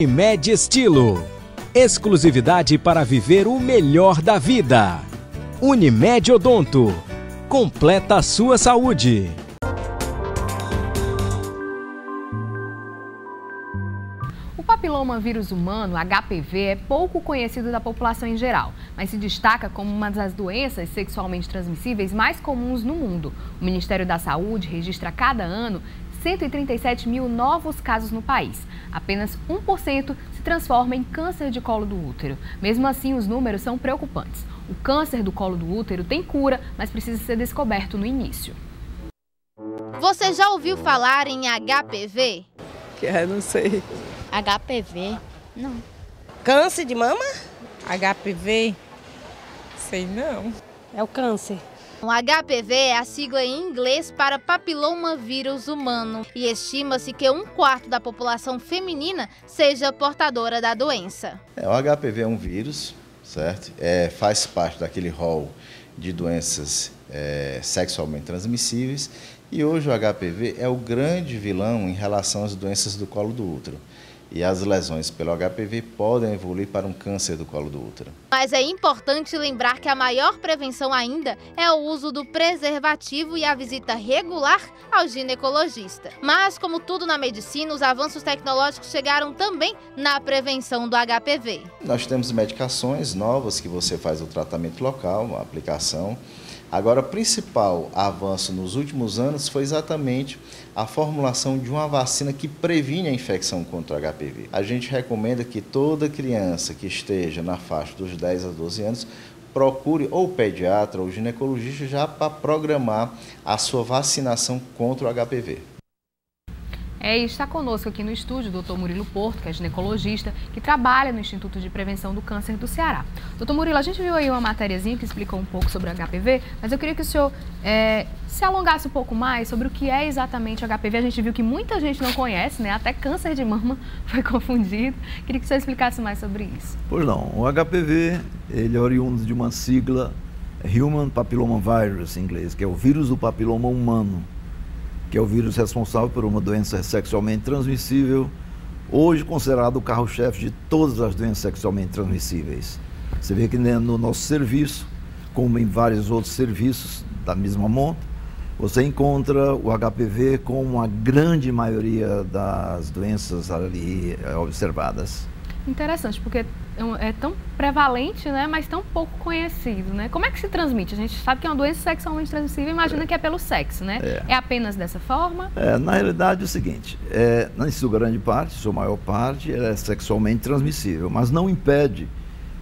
Unimed Estilo. Exclusividade para viver o melhor da vida. Unimed Odonto. Completa a sua saúde. O papiloma vírus humano, HPV, é pouco conhecido da população em geral, mas se destaca como uma das doenças sexualmente transmissíveis mais comuns no mundo. O Ministério da Saúde registra cada ano 137 mil novos casos no país. Apenas 1% se transforma em câncer de colo do útero. Mesmo assim, os números são preocupantes. O câncer do colo do útero tem cura, mas precisa ser descoberto no início. Você já ouviu falar em HPV? Não sei. HPV? Não. Câncer de mama? HPV? Sei não. É o câncer. O HPV é a sigla em inglês para papilomavírus humano e estima-se que 1/4 da população feminina seja portadora da doença. O HPV é um vírus, certo? Faz parte daquele rol de doenças sexualmente transmissíveis e hoje o HPV é o grande vilão em relação às doenças do colo do útero. E as lesões pelo HPV podem evoluir para um câncer do colo do útero. Mas é importante lembrar que a maior prevenção ainda é o uso do preservativo e a visita regular ao ginecologista. Mas, como tudo na medicina, os avanços tecnológicos chegaram também na prevenção do HPV. Nós temos medicações novas que você faz o tratamento local, a aplicação. Agora, o principal avanço nos últimos anos foi exatamente a formulação de uma vacina que previne a infecção contra o HPV. A gente recomenda que toda criança que esteja na faixa dos 10 a 12 anos procure ou o pediatra ou o ginecologista já para programar a sua vacinação contra o HPV. Está conosco aqui no estúdio o Dr. Murilo Porto, que é ginecologista, que trabalha no Instituto de Prevenção do Câncer do Ceará. Dr. Murilo, a gente viu aí uma matériazinha que explicou um pouco sobre o HPV, mas eu queria que o senhor se alongasse um pouco mais sobre o que é exatamente o HPV. A gente viu que muita gente não conhece, né? Até câncer de mama foi confundido. Queria que o senhor explicasse mais sobre isso. Pois não, o HPV, ele é oriundo de uma sigla Human Papilloma Virus, em inglês, que é o vírus do papiloma humano, que é o vírus responsável por uma doença sexualmente transmissível, hoje considerado o carro-chefe de todas as doenças sexualmente transmissíveis. Você vê que no nosso serviço, como em vários outros serviços da mesma monta, você encontra o HPV como a grande maioria das doenças ali observadas. Interessante, porque é tão prevalente, né, mas tão pouco conhecido, né? Como é que se transmite? A gente sabe que é uma doença sexualmente transmissível, imagina que é pelo sexo, né? É apenas dessa forma? Na realidade é o seguinte, na sua grande parte, sua maior parte, ela é sexualmente transmissível, mas não impede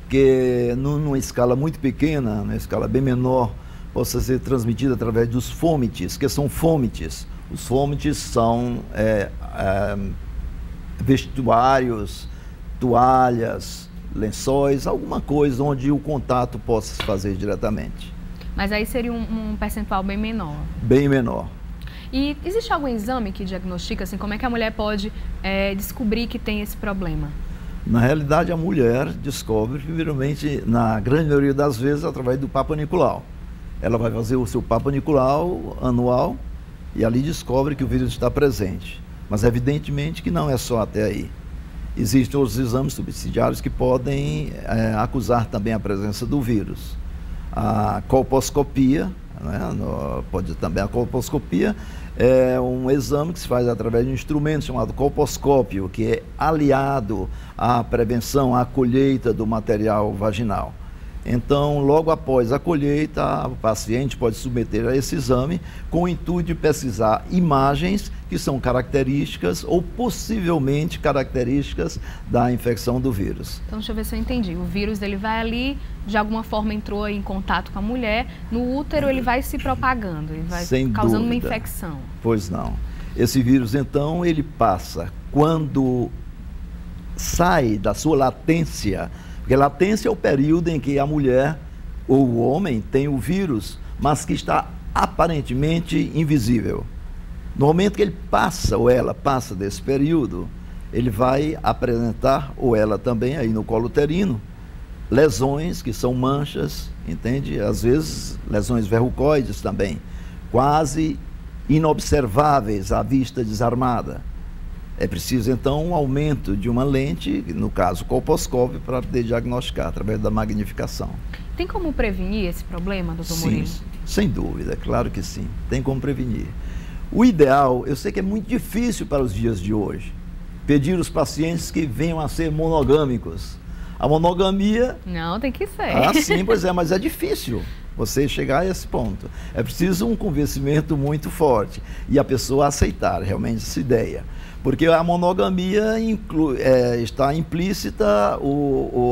que numa escala muito pequena, numa escala bem menor, possa ser transmitida através dos fômites, que são fômites. Os fômites são vestuários, toalhas, lençóis, alguma coisa onde o contato possa se fazer diretamente. Mas aí seria um percentual bem menor? Bem menor. E existe algum exame que diagnostica, assim, como é que a mulher pode descobrir que tem esse problema? Na realidade, a mulher descobre, primeiramente, na grande maioria das vezes, através do Papa Nicolau. Ela vai fazer o seu Papa Nicolau anual e ali descobre que o vírus está presente. Mas evidentemente que não é só até aí. Existem outros exames subsidiários que podem acusar também a presença do vírus. A colposcopia, né, pode também a colposcopia é um exame que se faz através de um instrumento chamado colposcópio, que é aliado à prevenção, à colheita do material vaginal. Então, logo após a colheita, o paciente pode submeter a esse exame com o intuito de pesquisar imagens que são características ou possivelmente características da infecção do vírus. Então, deixa eu ver se eu entendi. O vírus, ele vai ali, de alguma forma entrou em contato com a mulher, no útero ele vai se propagando, ele vai causando uma infecção. Pois não. Esse vírus, então, ele passa quando sai da sua latência. Porque latência é o período em que a mulher ou o homem tem o vírus, mas que está aparentemente invisível. No momento que ele passa, ou ela passa desse período, ele vai apresentar, ou ela também, aí no colo uterino, lesões que são manchas, entende? Às vezes lesões verrucoides também, quase inobserváveis à vista desarmada. É preciso, então, um aumento de uma lente, no caso, colposcópio, para poder diagnosticar através da magnificação. Tem como prevenir esse problema, doutor Murilo? Sim, sem dúvida, claro que sim. Tem como prevenir. O ideal, eu sei que é muito difícil para os dias de hoje, pedir aos pacientes que venham a ser monogâmicos. A monogamia... Não, tem que ser. Ah, sim, pois é, mas é difícil você chegar a esse ponto. É preciso um convencimento muito forte e a pessoa aceitar realmente essa ideia. Porque a monogamia está implícita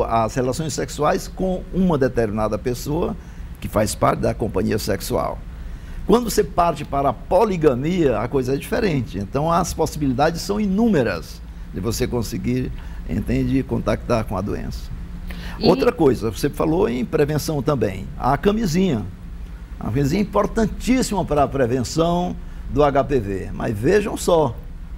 as relações sexuais com uma determinada pessoa que faz parte da companhia sexual. Quando você parte para a poligamia, a coisa é diferente. Então, as possibilidades são inúmeras de você conseguir, entende, contactar com a doença. Outra coisa, você falou em prevenção também, a camisinha. A camisinha é importantíssima para a prevenção do HPV. Mas vejam só,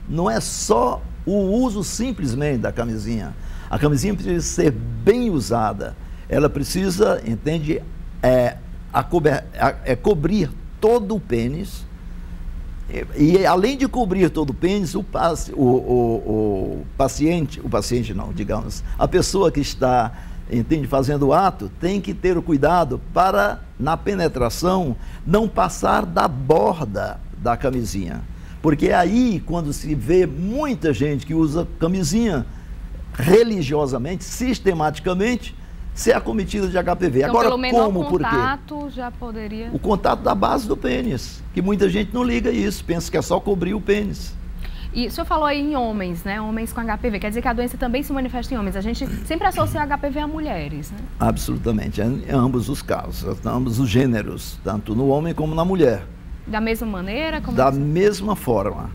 não é só o uso simplesmente da camisinha. A camisinha precisa ser bem usada. Ela precisa, entende, cobrir todo o pênis. E além de cobrir todo o pênis, a pessoa que está, entende, fazendo o ato, tem que ter o cuidado para, na penetração, não passar da borda da camisinha. Porque é aí, quando se vê muita gente que usa camisinha religiosamente, sistematicamente, ser acometida de HPV. Então, agora, pelo menor como, por quê? contato já poderia... O contato da base do pênis, que muita gente não liga isso, pensa que é só cobrir o pênis. E o senhor falou aí em homens, né? Homens com HPV. Quer dizer que a doença também se manifesta em homens. A gente sempre associa HPV a mulheres, né? Absolutamente, em ambos os casos, em ambos os gêneros, tanto no homem como na mulher. Da mesma maneira? Como da mesma forma.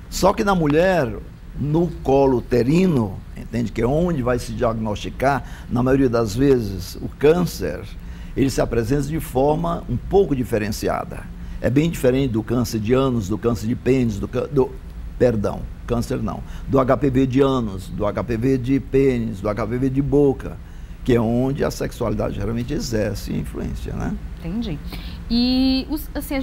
Só que na mulher, no colo uterino, entende, que é onde vai se diagnosticar, na maioria das vezes, o câncer, ele se apresenta de forma um pouco diferenciada. É bem diferente do câncer de ânus, do câncer de pênis, câncer não, do HPV de ânus, do HPV de pênis, do HPV de boca, que é onde a sexualidade geralmente exerce influência, né? Entendi. E, assim,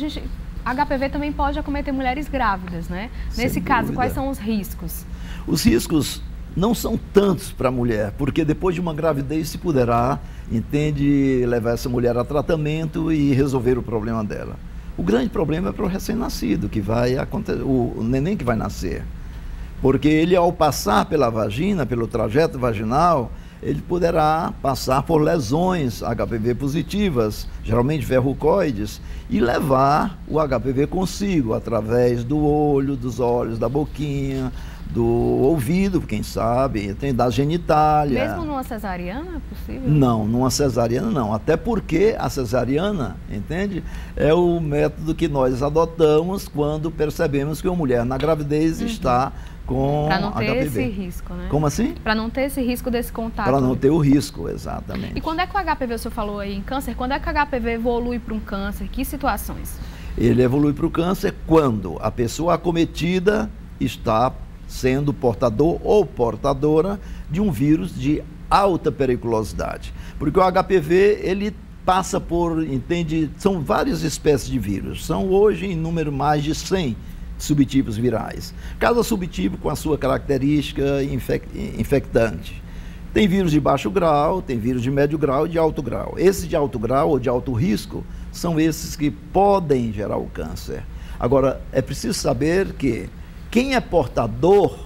HPV também pode acometer mulheres grávidas, né? Nesse caso, quais são os riscos? Os riscos não são tantos para a mulher, porque depois de uma gravidez se poderá, entende, levar essa mulher a tratamento e resolver o problema dela. O grande problema é para o recém-nascido, que vai acontecer, o neném que vai nascer. Porque ele, ao passar pela vagina, pelo trajeto vaginal, ele poderá passar por lesões HPV positivas, geralmente verrucoides, e levar o HPV consigo, através do olho, dos olhos, da boquinha, do ouvido, quem sabe, da genitália. Mesmo numa cesariana é possível? Não, numa cesariana não, até porque a cesariana, entende, é o método que nós adotamos quando percebemos que uma mulher na gravidez está com HPV. Para não ter esse risco, né? Como assim? Para não ter esse risco desse contato. Para não ter o risco, exatamente. E quando é que o HPV, o senhor falou aí em câncer, quando é que o HPV evolui para um câncer? Que situações? Ele evolui para o câncer quando a pessoa acometida está sendo portador ou portadora de um vírus de alta periculosidade. Porque o HPV, ele passa por, entende, são várias espécies de vírus. São hoje em número mais de 100 subtipos virais. Cada subtipo com a sua característica infectante. Tem vírus de baixo grau, tem vírus de médio grau e de alto grau. Esses de alto grau ou de alto risco são esses que podem gerar o câncer. Agora, é preciso saber que quem é portador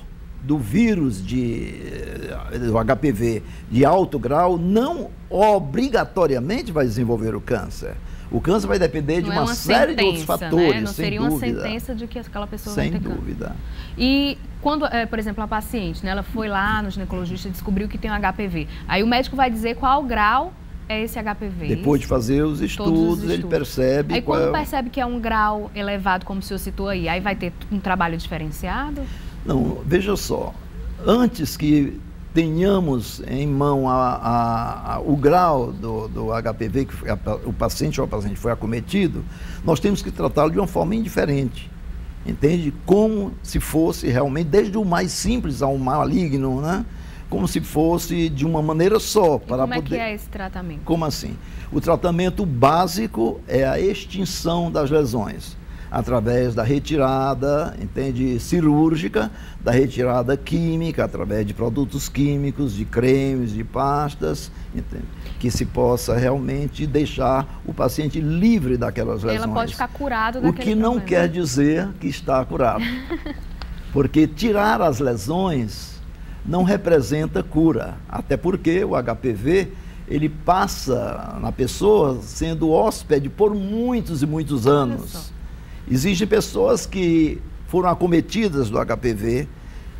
do vírus do HPV de alto grau não obrigatoriamente vai desenvolver o câncer. O câncer vai depender de uma série de outros fatores, né? Não seria uma sentença de que aquela pessoa vai ter câncer. Sem dúvida. E quando, por exemplo, a paciente, né, ela foi lá no ginecologista e descobriu que tem um HPV. Aí o médico vai dizer qual grau é esse HPV. Depois de fazer os estudos, ele percebe... Aí quando percebe que é um grau elevado, como o senhor citou aí vai ter um trabalho diferenciado? Não, veja só. Antes que tenhamos em mão o grau do HPV que o paciente ou a paciente foi acometido, nós temos que tratá-lo de uma forma indiferente. Entende? Como se fosse realmente, desde o mais simples ao maligno, né? Como se fosse de uma maneira só. Para como poder... é que é esse tratamento? Como assim? O tratamento básico é a extinção das lesões. através da retirada, entende, cirúrgica, da retirada química, através de produtos químicos, de cremes, de pastas, entende? Que se possa realmente deixar o paciente livre daquelas lesões. Ela pode ficar curado daquele O que não problema. quer dizer que está curado. Porque tirar as lesões não representa cura, até porque o HPV, ele passa na pessoa sendo hóspede por muitos e muitos anos. Existem pessoas que foram acometidas do HPV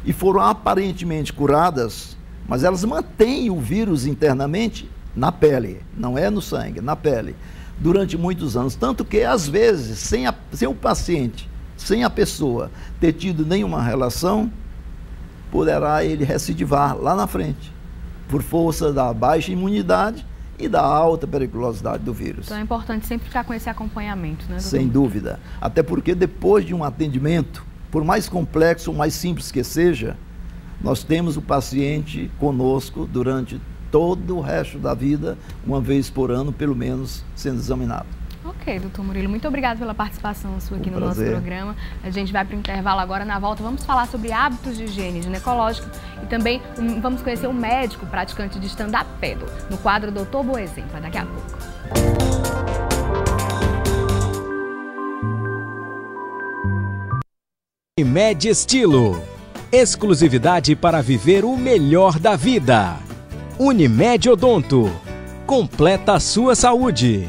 e foram aparentemente curadas, mas elas mantêm o vírus internamente na pele, não é no sangue, na pele, durante muitos anos. Tanto que, às vezes, sem o paciente, sem a pessoa ter tido nenhuma relação, poderá ele recidivar lá na frente, por força da baixa imunidade e da alta periculosidade do vírus. Então é importante sempre ficar com esse acompanhamento, né, doutor? Sem dúvida. Até porque depois de um atendimento, por mais complexo ou mais simples que seja, nós temos o paciente conosco durante todo o resto da vida, uma vez por ano, pelo menos, sendo examinado. Ok, doutor Murilo, muito obrigado pela participação sua aqui no nosso programa. A gente vai para o intervalo agora. Na volta vamos falar sobre hábitos de higiene ginecológica e também vamos conhecer um médico praticante de stand-up paddle no quadro Doutor Bom Exemplo, daqui a pouco. Unimed Estilo. Exclusividade para viver o melhor da vida. Unimed Odonto. Completa a sua saúde.